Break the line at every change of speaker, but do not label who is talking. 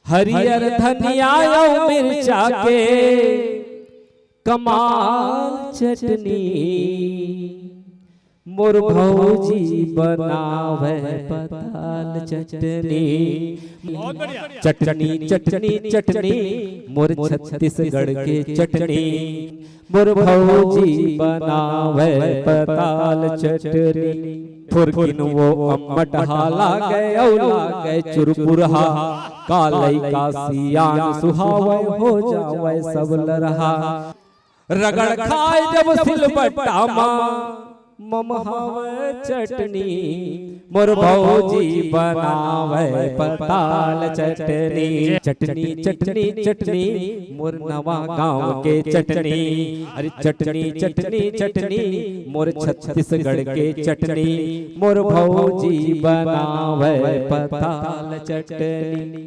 हरियर धनिया और मिर्चा के कमाल चटनी मोर भौजी बनावे पताल चटनी। चटनी चटनी चटनी मोर छत्तीसगढ़ के चटनी मोर भौजी बनावे पताल चटनी। फुरकिन वो अम्मट हाला गए औला गए चुरपुरहा कालई का सियान सुहावे हो जावे सब लरहा। रगड़ खाए जब सिलबट्टा माँ ममहावे चटनी मोर भौजी बनावे पताल चटनी। चटनी चटनी चटनी मोर नवा गांव के चटनी। अरे चटनी चटनी चटनी मोर छत्तीसगढ़ के चटनी मोर भौजी बनावे पताल चटनी।